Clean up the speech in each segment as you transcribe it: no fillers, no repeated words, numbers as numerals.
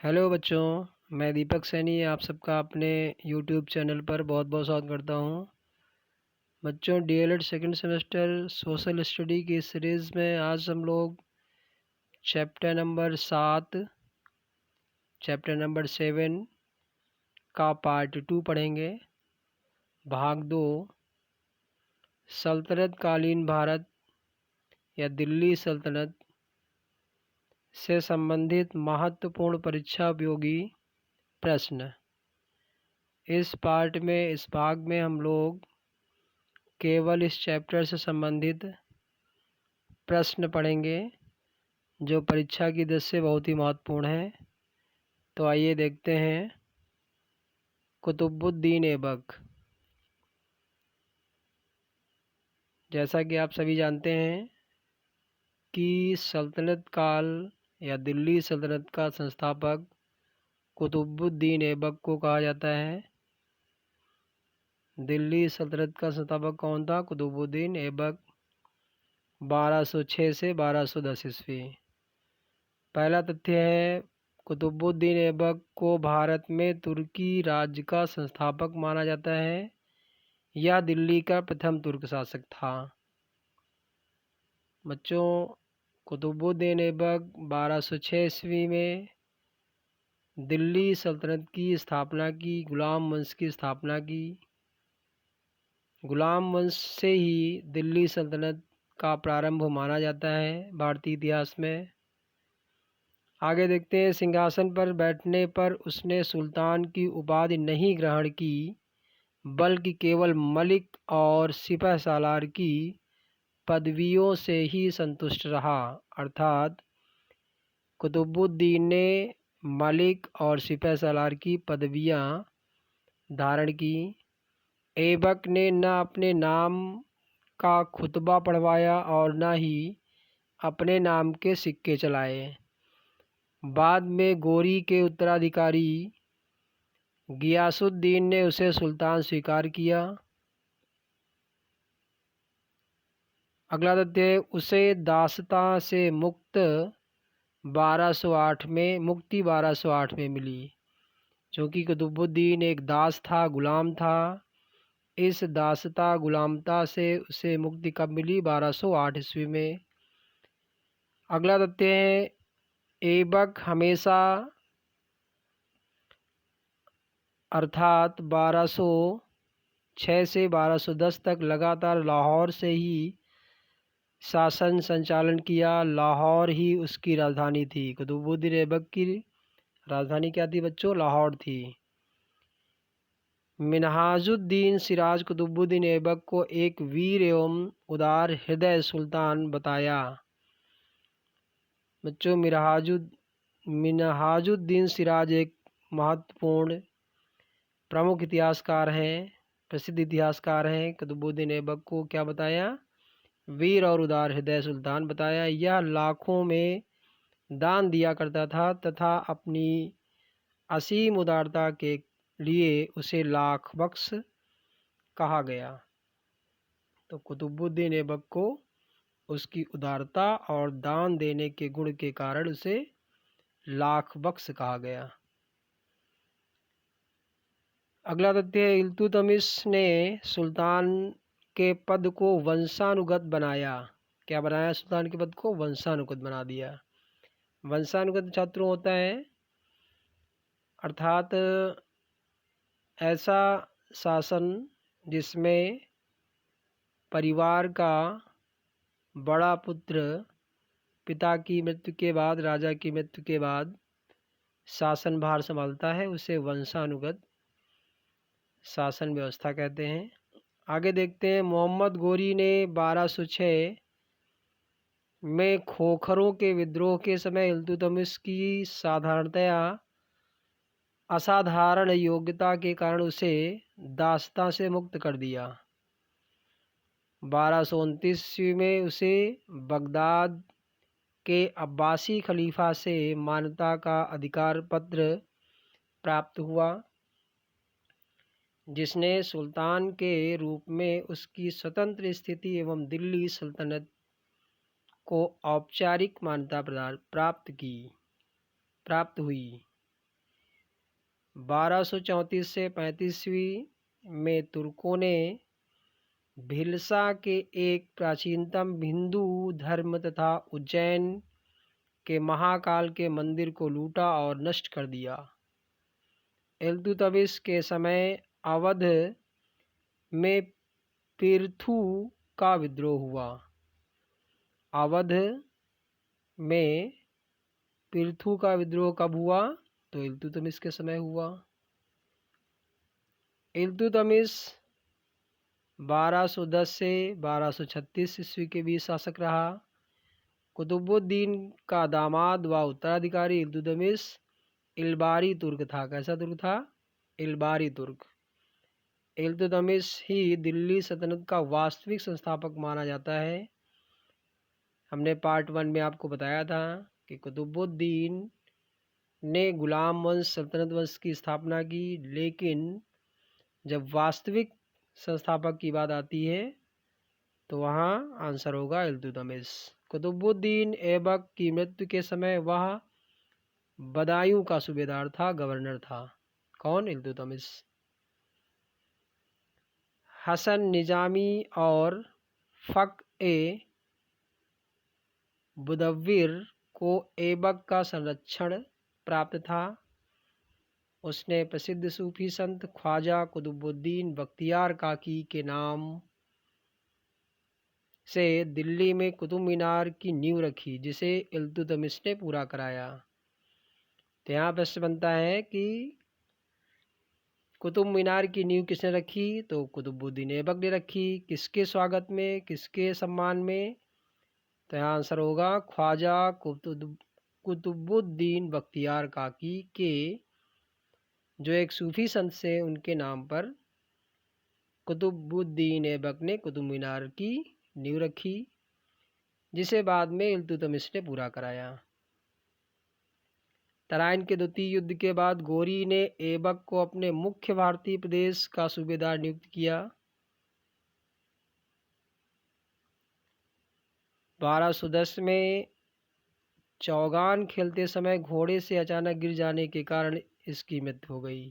Hello बच्चों, मैं दीपक सैनी आप सबका अपने यूट्यूब चैनल पर बहुत बहुत स्वागत करता हूं। बच्चों, DElEd second semester social study की सीरीज़ में आज हम लोग चैप्टर नंबर 7, चैप्टर नंबर 7 का पार्ट 2 पढ़ेंगे। भाग 2, सल्तनत कालीन भारत या दिल्ली सल्तनत से संबंधित महत्वपूर्ण परीक्षा उपयोगी प्रश्न। इस भाग में हम लोग केवल इस चैप्टर से संबंधित प्रश्न पढ़ेंगे जो परीक्षा की दृष्टि से बहुत ही महत्वपूर्ण है। तो आइए देखते हैं। कुतुबुद्दीन ऐबक, जैसा कि आप सभी जानते हैं कि सल्तनत काल या दिल्ली सल्तनत का संस्थापक कुतुबुद्दीन ऐबक को कहा जाता है। दिल्ली सल्तनत का संस्थापक कौन था? कुतुबुद्दीन ऐबक, 1206 से 1210 ईस्वी। पहला तथ्य है, कुतुबुद्दीन ऐबक को भारत में तुर्की राज्य का संस्थापक माना जाता है। यह दिल्ली का प्रथम तुर्क शासक था। बच्चों, कुतुबुद्दीन ऐबक 1206 ईस्वी में दिल्ली सल्तनत की स्थापना की, गुलाम वंश की स्थापना की। गुलाम वंश से ही दिल्ली सल्तनत का प्रारंभ माना जाता है भारतीय इतिहास में। आगे देखते हैं। सिंहासन पर बैठने पर उसने सुल्तान की उपाधि नहीं ग्रहण की, बल्कि केवल मलिक और सिपहसालार की पदवियों से ही संतुष्ट रहा। अर्थात कुतुबुद्दीन ने मलिक और सिपहसालार की पदवियां धारण की। ऐबक ने न अपने नाम का खुतबा पढ़वाया और न ही अपने नाम के सिक्के चलाए। बाद में गोरी के उत्तराधिकारी गियासुद्दीन ने उसे सुल्तान स्वीकार किया। अगला तथ्य, उसे दासता से मुक्ति 1208 में मिली। क्योंकि कुतुबुद्दीन एक दास था, गुलाम था। इस दासता गुलामता से उसे मुक्ति कब मिली? 1208 ईस्वी में। अगला तथ्य है, ऐबक हमेशा अर्थात 1206 से 1210 तक लगातार लाहौर से ही शासन संचालन किया। लाहौर ही उसकी राजधानी थी। कुतुबुद्दीन ऐबक की राजधानी क्या थी बच्चों? लाहौर थी। मिन्हाजुद्दीन सिराज कुतुबुद्दीन ऐबक को एक वीर एवं उदार हृदय सुल्तान बताया। बच्चों, मिन्हाजुद्दीन सिराज एक महत्वपूर्ण प्रमुख इतिहासकार हैं, प्रसिद्ध इतिहासकार हैं। कुतुबुद्दीन ऐबक को क्या बताया? वीर और उदार हृदय सुल्तान बताया। यह लाखों में दान दिया करता था तथा अपनी असीम उदारता के लिए उसे लाख बख्श कहा गया। तो कुतुबुद्दीन ऐबक को उसकी उदारता और दान देने के गुण के कारण उसे लाख बख्श कहा गया। अगला तथ्य है, इल्तुतमिश ने सुल्तान के पद को वंशानुगत बनाया। क्या बनाया? सुल्तान के पद को वंशानुगत बना दिया। वंशानुगत छात्रों होता है अर्थात ऐसा शासन जिसमें परिवार का बड़ा पुत्र पिता की मृत्यु के बाद, राजा की मृत्यु के बाद शासन भार संभालता है, उसे वंशानुगत शासन व्यवस्था कहते हैं। आगे देखते हैं। मोहम्मद गोरी ने 1206 में खोखरों के विद्रोह के समय इल्तुतमिश की असाधारण योग्यता के कारण उसे दासता से मुक्त कर दिया। 1229 ईस्वी में उसे बगदाद के अब्बासी खलीफा से मान्यता का अधिकार पत्र प्राप्त हुआ, जिसने सुल्तान के रूप में उसकी स्वतंत्र स्थिति एवं दिल्ली सल्तनत को औपचारिक मान्यता प्राप्त हुई। 1234 से 35वीं में तुर्कों ने भिलसा के एक प्राचीनतम हिंदू धर्म तथा उज्जैन के महाकाल के मंदिर को लूटा और नष्ट कर दिया। इल्तुतमिश के समय अवध में पिर्थू का विद्रोह हुआ। अवध में पिर्थू का विद्रोह कब हुआ? तो इल्तुतमिश के समय हुआ। इल्तुतमिश 1210 से 1236 ईस्वी के बीच शासक रहा। कुतुबुद्दीन का दामाद व उत्तराधिकारी इल्तुतमिश इल्बारी तुर्क था। कैसा तुर्क था? इल्बारी तुर्क। इल्तुतमिश ही दिल्ली सल्तनत का वास्तविक संस्थापक माना जाता है। हमने पार्ट 1 में आपको बताया था कि कुतुबुद्दीन ने गुलाम वंश सल्तनत वंश की स्थापना की, लेकिन जब वास्तविक संस्थापक की बात आती है तो वहाँ आंसर होगा इल्तुतमिश। कुतुबुद्दीन ऐबक की मृत्यु के समय वह बदायूं का सूबेदार था, गवर्नर था। कौन? इल्तुतमिश। हसन निजामी और फ़क़-ए मुदव्विर को ऐबक का संरक्षण प्राप्त था। उसने प्रसिद्ध सूफी संत ख्वाजा कुतुबुद्दीन बख्तियार काकी के नाम से दिल्ली में कुतुब मीनार की नींव रखी, जिसे इल्तुतमिश ने पूरा कराया। तो यहाँ प्रश्न बनता है कि कुतुब मीनार की नींव किसने रखी? तो कुतुबुद्दीन ऐबक ने रखी। किसके स्वागत में, किसके सम्मान में? तो यहाँ आंसर होगा ख्वाजा कुतुबुद्दीन बख्तियार काकी के, जो एक सूफी संत से, उनके नाम पर कुतुबुद्दीन ऐबक ने कुतुब मीनार की नींव रखी, जिसे बाद में इल्तुतमिश ने पूरा कराया। तराइन के द्वितीय युद्ध के बाद गोरी ने ऐबक को अपने मुख्य भारतीय प्रदेश का सूबेदार नियुक्त किया। 1210 में चौगान खेलते समय घोड़े से अचानक गिर जाने के कारण इसकी मृत्यु हो गई।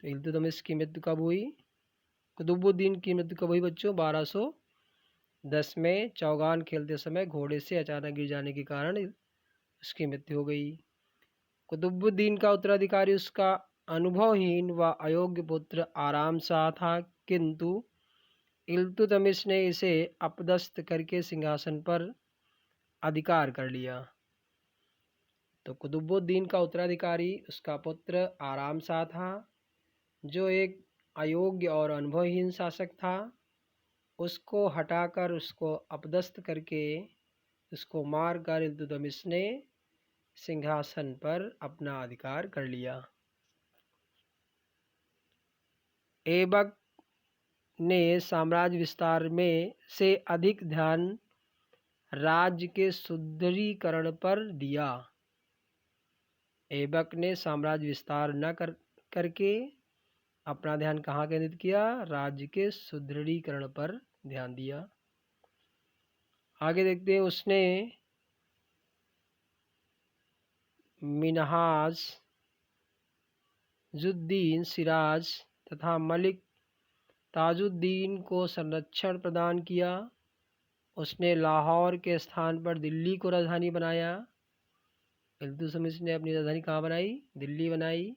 तो इल्तुतमिश की मृत्यु कब हुई? कुतुबुद्दीन की मृत्यु कब हुई बच्चों? 1210 में चौगान खेलते समय घोड़े से अचानक गिर जाने के कारण उसकी मृत्यु हो गई। कुतुबुद्दीन का उत्तराधिकारी उसका अनुभवहीन व अयोग्य पुत्र आराम शाह था, किंतु इल्तुतमिश ने इसे अपदस्थ करके सिंहासन पर अधिकार कर लिया। तो कुतुबुद्दीन का उत्तराधिकारी उसका पुत्र आराम शाह था, जो एक अयोग्य और अनुभवहीन शासक था। उसको हटाकर, उसको अपदस्थ करके, उसको मारकर इल्तुतमिश ने सिंहासन पर अपना अधिकार कर लिया। ऐबक ने साम्राज्य विस्तार में से अधिक ध्यान राज्य के सुदृढ़ीकरण पर दिया। ऐबक ने साम्राज्य विस्तार न करके अपना ध्यान कहाँ केंद्रित किया? राज्य के सुदृढ़ीकरण पर ध्यान दिया। आगे देखते हैं, उसने मिन्हाज जुद्दीन सिराज तथा मलिक ताजुद्दीन को संरक्षण प्रदान किया। उसने लाहौर के स्थान पर दिल्ली को राजधानी बनाया। इल्तुतमिश ने अपनी राजधानी कहाँ बनाई? दिल्ली बनाई।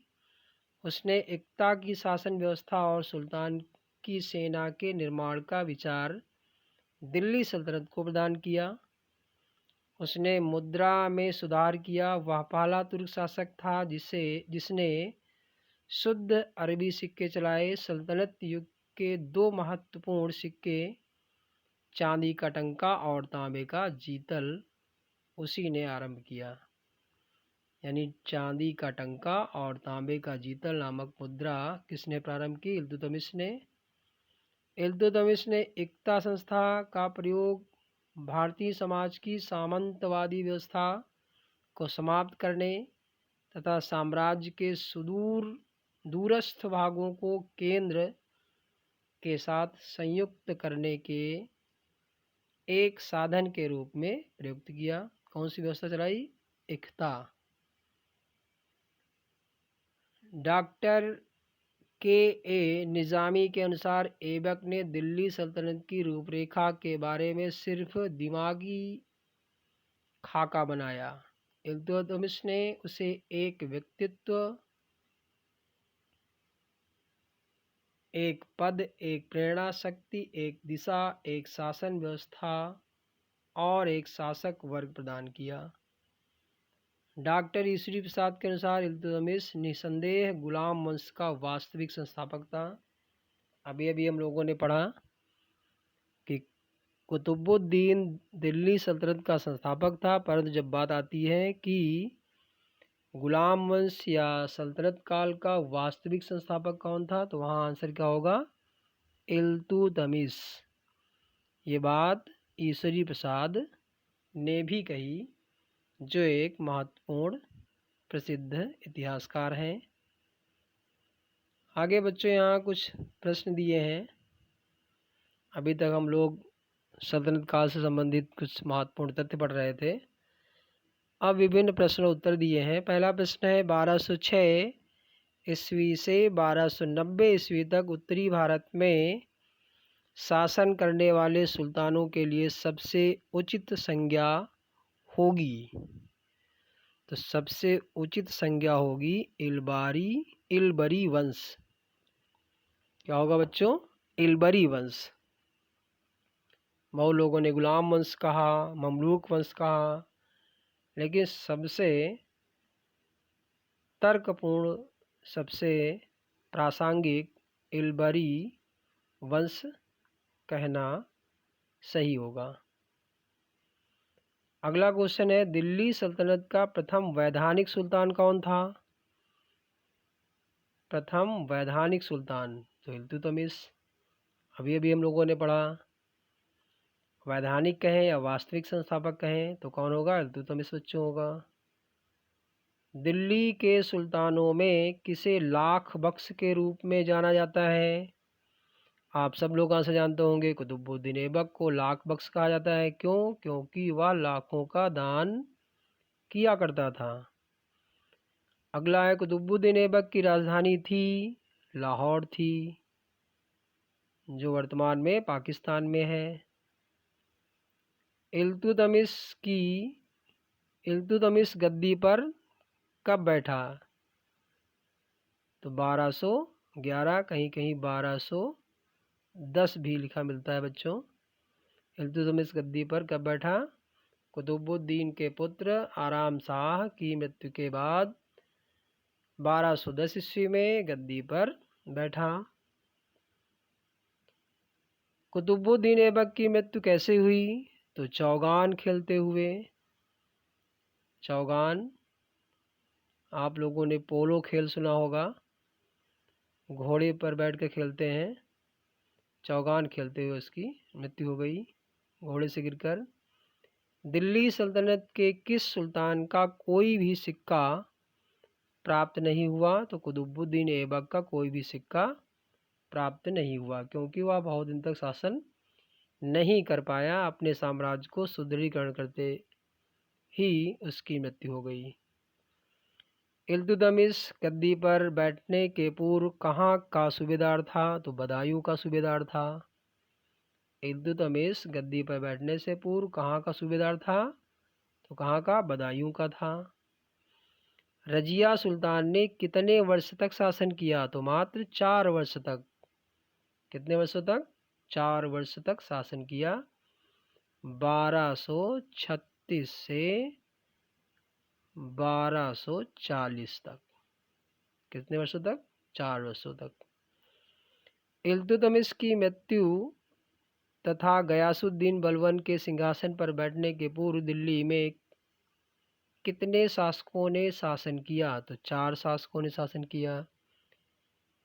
उसने एकता की शासन व्यवस्था और सुल्तान की सेना के निर्माण का विचार दिल्ली सल्तनत को प्रदान किया। उसने मुद्रा में सुधार किया। वह पहला तुर्क शासक था जिसने शुद्ध अरबी सिक्के चलाए। सल्तनत युग के दो महत्वपूर्ण सिक्के, चांदी का टंका और तांबे का जीतल, उसी ने आरंभ किया। यानी चांदी का टंका और तांबे का जीतल नामक मुद्रा किसने प्रारंभ की? इल्तुतमिश ने। इल्तुतमिश ने एकता संस्था का प्रयोग भारतीय समाज की सामंतवादी व्यवस्था को समाप्त करने तथा साम्राज्य के दूरस्थ भागों को केंद्र के साथ संयुक्त करने के एक साधन के रूप में प्रयुक्त किया। कौन सी व्यवस्था चलाई? एकता। डॉक्टर के निज़ामी के अनुसार ऐबक ने दिल्ली सल्तनत की रूपरेखा के बारे में सिर्फ दिमागी खाका बनाया। इल्तुतमिश ने उसे एक व्यक्तित्व, एक पद, एक प्रेरणा शक्ति, एक दिशा, एक शासन व्यवस्था और एक शासक वर्ग प्रदान किया। डॉक्टर ईश्वरी प्रसाद के अनुसार इल्तुतमिश निसंदेह गुलाम वंश का वास्तविक संस्थापक था। अभी अभी हम लोगों ने पढ़ा कि कुतुबुद्दीन दिल्ली सल्तनत का संस्थापक था, परंतु जब बात आती है कि गुलाम वंश या सल्तनत काल का वास्तविक संस्थापक कौन था, तो वहाँ आंसर क्या होगा? इल्तुतमिश। ये बात ईश्वरी प्रसाद ने भी कही, जो एक महत्वपूर्ण प्रसिद्ध इतिहासकार हैं। आगे बच्चों यहाँ कुछ प्रश्न दिए हैं। अभी तक हम लोग सल्तनत काल से संबंधित कुछ महत्वपूर्ण तथ्य पढ़ रहे थे। अब विभिन्न प्रश्नों उत्तर दिए हैं। पहला प्रश्न है 1206 ईस्वी से 1290 ईस्वी तक उत्तरी भारत में शासन करने वाले सुल्तानों के लिए सबसे उचित संज्ञा होगी। तो सबसे उचित संज्ञा होगी इल्बरी वंश। क्या होगा बच्चों? इल्बरी वंश। बहुत लोगों ने गुलाम वंश कहा, ममलूक वंश कहा, लेकिन सबसे तर्कपूर्ण, सबसे प्रासंगिक इल्बरी वंश कहना सही होगा। अगला क्वेश्चन है दिल्ली सल्तनत का प्रथम वैधानिक सुल्तान कौन था? प्रथम वैधानिक सुल्तान तो इल्तुतमिश। अभी अभी हम लोगों ने पढ़ा, वैधानिक कहें या वास्तविक संस्थापक कहें तो कौन होगा? इल्तुतमिश बच्चों होगा। दिल्ली के सुल्तानों में किसे लाख बख्श के रूप में जाना जाता है? आप सब लोग कहाँ से जानते होंगे, कुतुबुद्दीन ऐबक को लाख बख्श कहा जाता है। क्यों? क्योंकि वह लाखों का दान किया करता था। अगला है कुतुबुद्दीन ऐबक की राजधानी थी लाहौर थी, जो वर्तमान में पाकिस्तान में है। इल्तुतमिश गद्दी पर कब बैठा? तो 1211, कहीं कहीं 1210 भी लिखा मिलता है बच्चों। इल्तुतमिश गद्दी पर कब बैठा? कुतुबुद्दीन के पुत्र आराम शाह की मृत्यु के बाद 1210 ईस्वी में गद्दी पर बैठा। कुतुबुद्दीन ऐबक की मृत्यु कैसे हुई? तो चौगान खेलते हुए। चौगान, आप लोगों ने पोलो खेल सुना होगा, घोड़े पर बैठ कर खेलते हैं। चौगान खेलते हुए उसकी मृत्यु हो गई, घोड़े से गिरकर। दिल्ली सल्तनत के किस सुल्तान का कोई भी सिक्का प्राप्त नहीं हुआ? तो कुतुबुद्दीन ऐबक का कोई भी सिक्का प्राप्त नहीं हुआ, क्योंकि वह बहुत दिन तक शासन नहीं कर पाया। अपने साम्राज्य को सुदृढ़ीकरण करते ही उसकी मृत्यु हो गई। इल्तुतमिश गद्दी पर बैठने के पूर्व कहाँ का सूबेदार था? तो बदायूं का सूबेदार था। इल्तुतमिश गद्दी पर बैठने से पूर्व कहाँ का सूबेदार था? तो कहाँ का? बदायूं का था। रजिया सुल्तान ने कितने वर्ष तक शासन किया? तो मात्र 4 वर्ष तक। कितने वर्षों तक? 4 वर्ष तक शासन किया, 1236 से 1240 तक। कितने वर्षों तक? 4 वर्षों तक। इल्तुतमिश की मृत्यु तथा गयासुद्दीन बलबन के सिंहासन पर बैठने के पूर्व दिल्ली में कितने शासकों ने शासन किया? तो 4 शासकों ने शासन किया।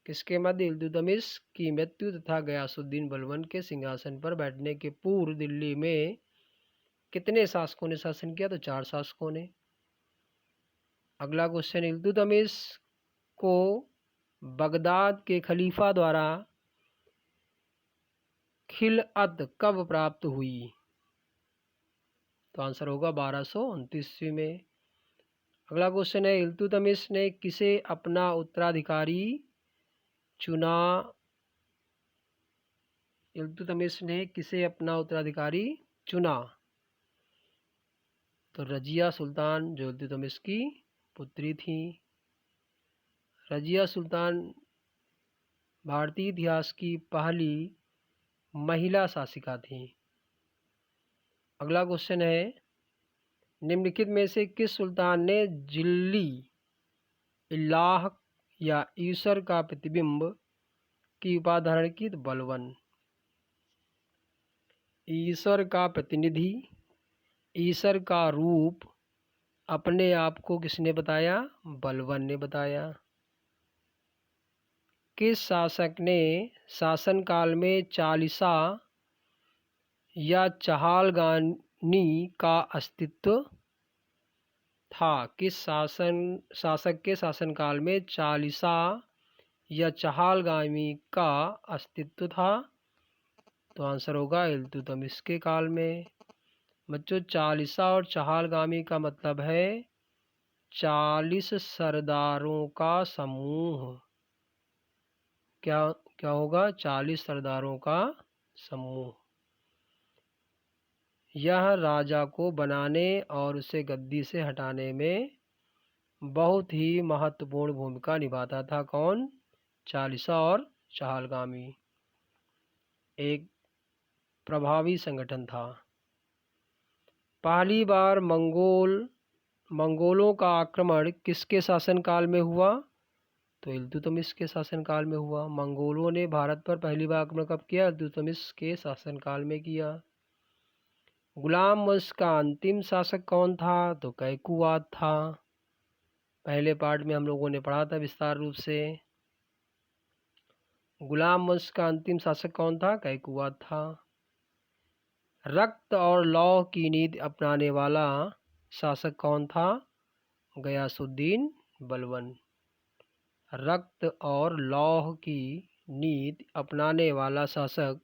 किसके मध्य? इल्तुतमिश की मृत्यु तथा गयासुद्दीन बलबन के सिंहासन पर बैठने के पूर्व दिल्ली में कितने शासकों ने शासन किया? तो 4 शासकों ने। अगला क्वेश्चन, इल्तुतमिश को बगदाद के खलीफा द्वारा खिलअत कब प्राप्त हुई? तो आंसर होगा 1229 ईस्वी में। अगला क्वेश्चन है, इल्तुतमिश ने किसे अपना उत्तराधिकारी चुना? इल्तुतमिश ने किसे अपना उत्तराधिकारी चुना? तो रजिया सुल्तान, जो इल्तुतमिश की पुत्री थी। रजिया सुल्तान भारतीय इतिहास की पहली महिला शासिका थी। अगला क्वेश्चन है, निम्नलिखित में से किस सुल्तान ने जिल्ली, इल्लाह या ईश्वर का प्रतिबिंब की उपाधि धारण की? तो बलवन। ईश्वर का प्रतिनिधि, ईश्वर का रूप अपने आप को किसने बताया? बलवन ने बताया। किस शासक ने शासनकाल में चालीसा या चहालगानी का अस्तित्व था? किस शासक के शासनकाल में चालीसा या चहालगामी का अस्तित्व था? तो आंसर होगा इल्तुतमिश के काल में। बच्चों, चालीसा और चहालगामी का मतलब है 40 सरदारों का समूह। क्या क्या होगा? 40 सरदारों का समूह। यह राजा को बनाने और उसे गद्दी से हटाने में बहुत ही महत्वपूर्ण भूमिका निभाता था। कौन? चालीसा और चहालगामी एक प्रभावी संगठन था। पहली बार मंगोलों का आक्रमण किसके शासनकाल में हुआ? तो इल्तुतमिश के शासनकाल में हुआ। मंगोलों ने भारत पर पहली बार आक्रमण कब किया? इल्तुतमिश के शासनकाल में किया। गुलाम वंश का अंतिम शासक कौन था? तो कैकुवाद था। पहले पार्ट में हम लोगों ने पढ़ा था विस्तार रूप से। गुलाम वंश का अंतिम शासक कौन था? कैकुवाद था। रक्त और लौह की नीति अपनाने वाला शासक कौन था? गयासुद्दीन बलबन। रक्त और लौह की नीति अपनाने वाला शासक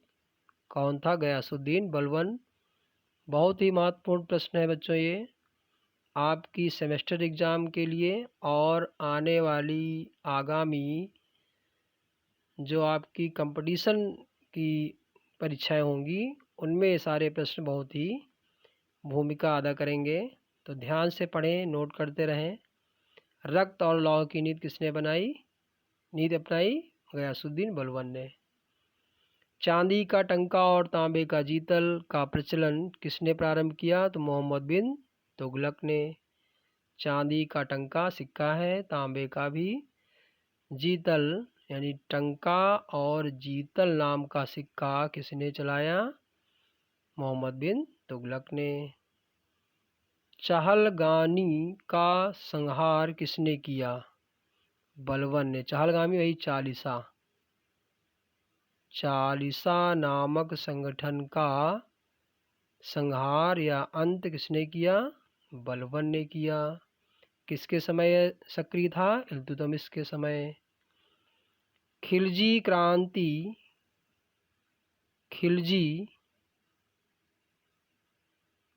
कौन था? गयासुद्दीन बलबन। बहुत ही महत्वपूर्ण प्रश्न है बच्चों ये, आपकी सेमेस्टर एग्ज़ाम के लिए और आने वाली आगामी जो आपकी कंपटीशन की परीक्षाएं होंगी उनमें ये सारे प्रश्न बहुत ही भूमिका अदा करेंगे। तो ध्यान से पढ़ें, नोट करते रहें। रक्त और लौह की नीति किसने नीति अपनाई? गयासुद्दीन बलबन ने। चांदी का टंका और तांबे का जीतल का प्रचलन किसने प्रारंभ किया? तो मोहम्मद बिन तुगलक ने। चांदी का टंका सिक्का है, तांबे का भी जीतल यानी टंका और जीतल नाम का सिक्का किसने चलाया? मोहम्मद बिन तुगलक ने। चहलगानी का संहार किसने किया? बलबन ने। चहलगामी वही चालीसा। चालीसा नामक संगठन का संहार या अंत किसने किया? बलबन ने किया। किसके समय सक्रिय था? इल्तुतमिश के समय। खिलजी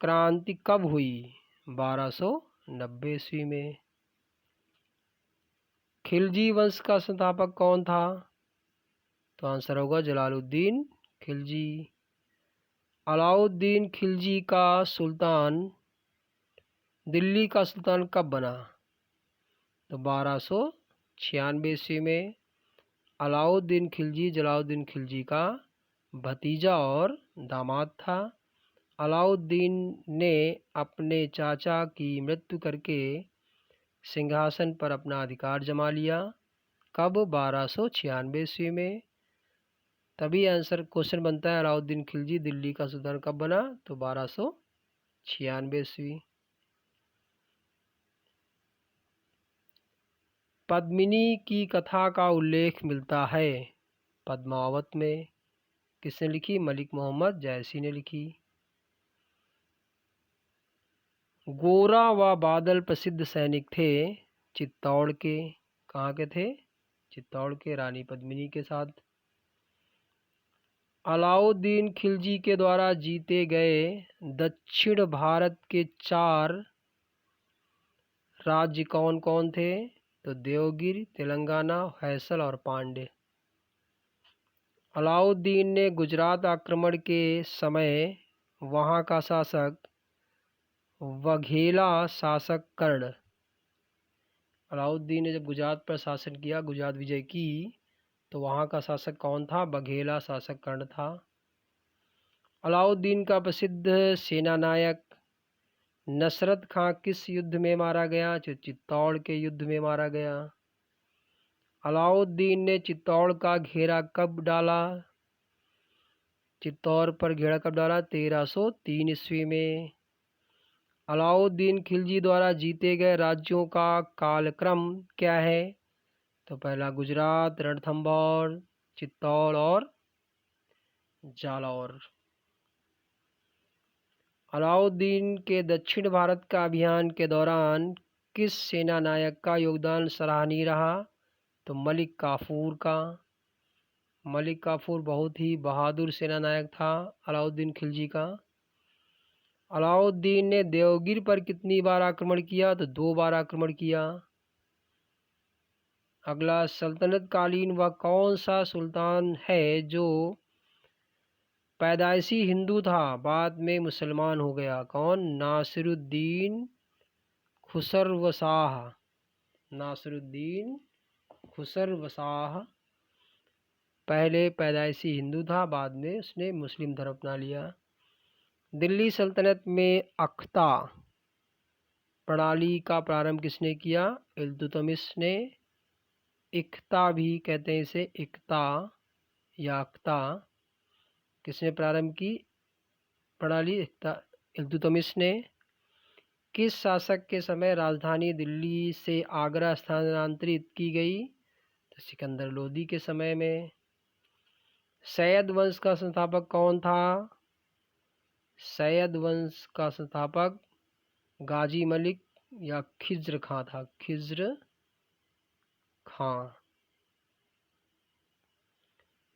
क्रांति कब हुई? 1290 ईस्वी में। खिलजी वंश का संस्थापक कौन था? तो आंसर होगा जलालुद्दीन खिलजी। अलाउद्दीन खिलजी का सुल्तान दिल्ली का सुल्तान कब बना? तो 1296 ईस्वी में। अलाउद्दीन खिलजी जलालुद्दीन खिलजी का भतीजा और दामाद था। अलाउद्दीन ने अपने चाचा की मृत्यु करके सिंहासन पर अपना अधिकार जमा लिया। कब? 1296 ईस्वी में। तभी आंसर क्वेश्चन बनता है, अलाउद्दीन खिलजी दिल्ली का सुल्तान कब बना? तो 1296 ईस्वी। पद्मिनी की कथा का उल्लेख मिलता है पद्मावत में। किसने लिखी? मलिक मोहम्मद जयसी ने लिखी। गोरा व बादल प्रसिद्ध सैनिक थे चित्तौड़ के। कहाँ के थे? चित्तौड़ के, रानी पद्मिनी के साथ। अलाउद्दीन खिलजी के द्वारा जीते गए दक्षिण भारत के 4 राज्य कौन कौन थे? तो देवगिरी, तेलंगाना, होयसल और पांड्य। अलाउद्दीन ने गुजरात आक्रमण के समय वहाँ का शासक वघेला शासक कर्ण। अलाउद्दीन ने जब गुजरात पर शासन किया, गुजरात विजय की, तो वहाँ का शासक कौन था? बघेला शासक कर्ण था। अलाउद्दीन का प्रसिद्ध सेनानायक नसरत खां किस युद्ध में मारा गया? चित्तौड़ के युद्ध में मारा गया। अलाउद्दीन ने चित्तौड़ का घेरा कब डाला? चित्तौड़ पर घेरा कब डाला? 1303 ईस्वी में। अलाउद्दीन खिलजी द्वारा जीते गए राज्यों का कालक्रम क्या है? तो पहला गुजरात, रणथंभौर, चित्तौड़ और जालौर। अलाउद्दीन के दक्षिण भारत का अभियान के दौरान किस सेना नायक का योगदान सराहनीय रहा? तो मलिक काफूर का। मलिक काफूर बहुत ही बहादुर सेना नायक था अलाउद्दीन खिलजी का। अलाउद्दीन ने देवगिर पर कितनी बार आक्रमण किया? तो 2 बार आक्रमण किया। अगला, सल्तनत कालीन वह कौन सा सुल्तान है जो पैदाइशी हिंदू था, बाद में मुसलमान हो गया? कौन? नासिरुद्दीन खुसरवशाह। नासिरुद्दीन खुसरवशाह पहले पैदाइशी हिंदू था, बाद में उसने मुस्लिम धर्म अपना लिया। दिल्ली सल्तनत में अख्ता प्रणाली का प्रारंभ किसने किया? इल्तुतमिश ने। इख्ता भी कहते हैं इसे, इख्ता या अख्ता। किसने प्रारंभ की प्रणाली? इल्तुतमिश ने। किस शासक के समय राजधानी दिल्ली से आगरा स्थानांतरित की गई? तो सिकंदर लोदी के समय में। सैयद वंश का संस्थापक कौन था? सैयद वंश का संस्थापक गाजी मलिक या खिज्र खां था। खिज्र खां।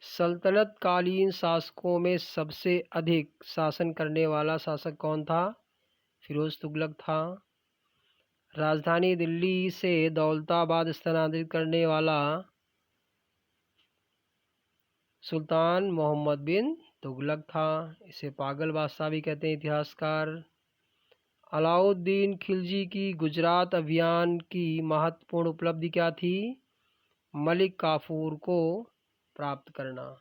सल्तनत कालीन शासकों में सबसे अधिक शासन करने वाला शासक कौन था? फिरोज तुगलक था। राजधानी दिल्ली से दौलताबाद स्थानांतरित करने वाला सुल्तान मोहम्मद बिन तुगलक था। इसे पागल बादशाह भी कहते हैं इतिहासकार। अलाउद्दीन खिलजी की गुजरात अभियान की महत्वपूर्ण उपलब्धि क्या थी? मलिक काफूर को प्राप्त करना।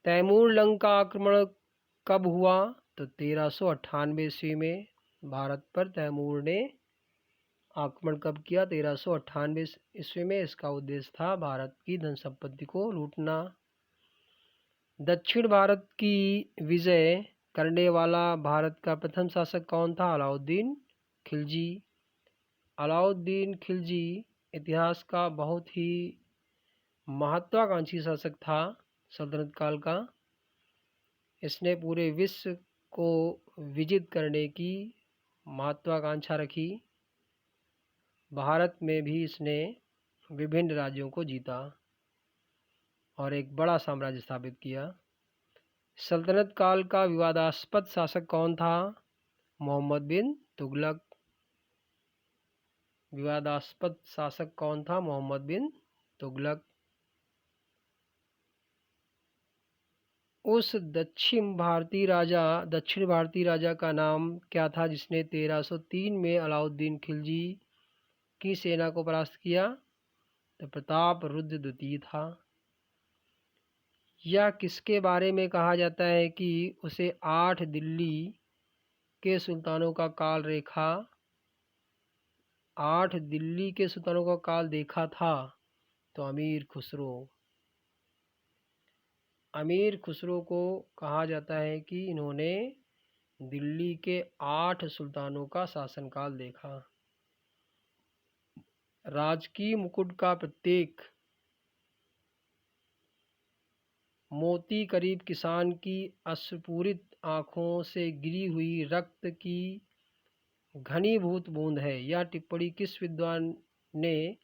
तैमूर लंग का आक्रमण कब हुआ? तो 1398 ईस्वी में। भारत पर तैमूर ने आक्रमण कब किया? 1398 ईस्वी में। इसका उद्देश्य था भारत की धन संपत्ति को लूटना। दक्षिण भारत की विजय करने वाला भारत का प्रथम शासक कौन था? अलाउद्दीन खिलजी। अलाउद्दीन खिलजी इतिहास का बहुत ही महत्वाकांक्षी शासक था सल्तनत काल का। इसने पूरे विश्व को विजित करने की महत्वाकांक्षा रखी। भारत में भी इसने विभिन्न राज्यों को जीता और एक बड़ा साम्राज्य स्थापित किया। सल्तनत काल का विवादास्पद शासक कौन था? मोहम्मद बिन तुगलक। विवादास्पद शासक कौन था? मोहम्मद बिन तुगलक। उस दक्षिण भारतीय राजा का नाम क्या था जिसने 1303 में अलाउद्दीन खिलजी की सेना को परास्त किया? तो प्रताप रुद्र द्वितीय था। यह किसके बारे में कहा जाता है कि उसे 8 दिल्ली के सुल्तानों का काल देखा था? तो अमीर खुसरो को कहा जाता है कि इन्होंने दिल्ली के 8 सुल्तानों का शासनकाल देखा। राजकीय मुकुट का प्रत्येक मोती करीब किसान की अश्रुपूरित आंखों से गिरी हुई रक्त की घनीभूत बूंद है। यह टिप्पणी किस विद्वान ने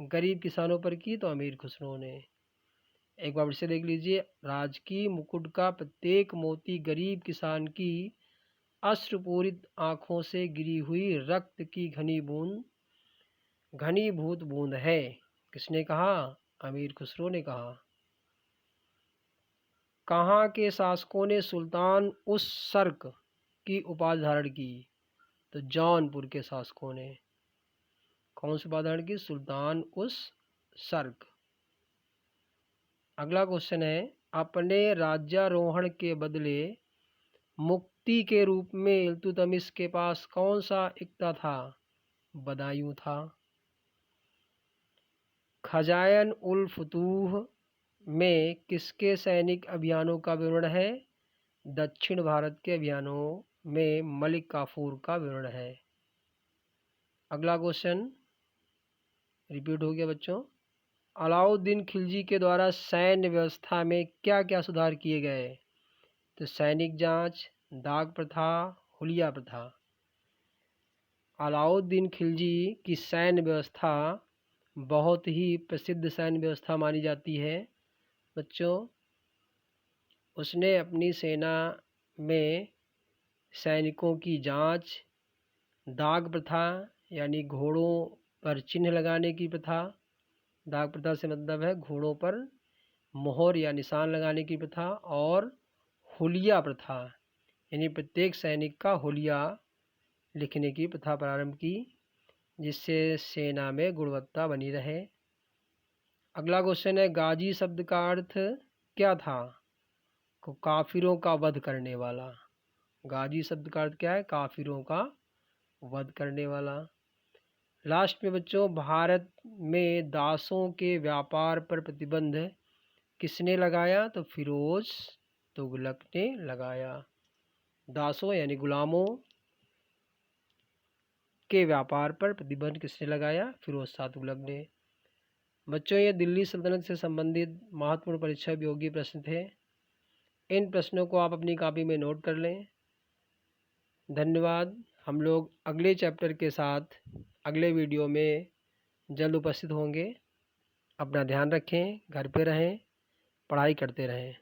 गरीब किसानों पर की? तो अमीर खुसरो ने। एक बार फिर से देख लीजिए। राजकीय मुकुट का प्रत्येक मोती गरीब किसान की अश्रुपूरित आँखों से गिरी हुई रक्त की घनीभूत बूंद है। किसने कहा? अमीर खुसरो ने कहा। कहाँ के शासकों ने सुल्तान उस सर्क की उपाधि धारण की? तो जौनपुर के शासकों ने। कौन सी उपाधि धारण की? सुल्तान उस सर्क। अगला क्वेश्चन है, अपने राज्यारोहण के बदले मुक्ति के रूप में इल्तुतमिश के पास कौन सा इक्ता था? बदायूं था। खजायन उल फुतूह में किसके सैनिक अभियानों का विवरण है? दक्षिण भारत के अभियानों में मलिक काफूर का विवरण है। अगला क्वेश्चन रिपीट हो गया बच्चों। अलाउद्दीन खिलजी के द्वारा सैन्य व्यवस्था में क्या क्या सुधार किए गए? तो सैनिक जांच, दाग प्रथा, हुलिया प्रथा। अलाउद्दीन खिलजी की सैन्य व्यवस्था बहुत ही प्रसिद्ध सैन्य व्यवस्था मानी जाती है बच्चों। उसने अपनी सेना में सैनिकों की जांच, दाग प्रथा यानी घोड़ों पर चिन्ह लगाने की प्रथा, दाग प्रथा से मतलब है घोड़ों पर मोहर या निशान लगाने की प्रथा, और हुलिया प्रथा यानी प्रत्येक सैनिक का हुलिया लिखने की प्रथा प्रारंभ की, जिससे सेना में गुणवत्ता बनी रहे। अगला क्वेश्चन है, गाजी शब्द का अर्थ क्या था? काफिरों का वध करने वाला। गाजी शब्द का अर्थ क्या है? काफिरों का वध करने वाला। लास्ट में बच्चों, भारत में दासों के व्यापार पर प्रतिबंध किसने लगाया? तो फिरोज तुगलक ने लगाया। दासों यानी गुलामों के व्यापार पर प्रतिबंध किसने लगाया? फिरोज शाह तुगलक ने। बच्चों, ये दिल्ली सल्तनत से संबंधित महत्वपूर्ण परीक्षा योग्य प्रश्न थे। इन प्रश्नों को आप अपनी कॉपी में नोट कर लें। धन्यवाद। हम लोग अगले चैप्टर के साथ अगले वीडियो में जल्द उपस्थित होंगे। अपना ध्यान रखें, घर पे रहें, पढ़ाई करते रहें।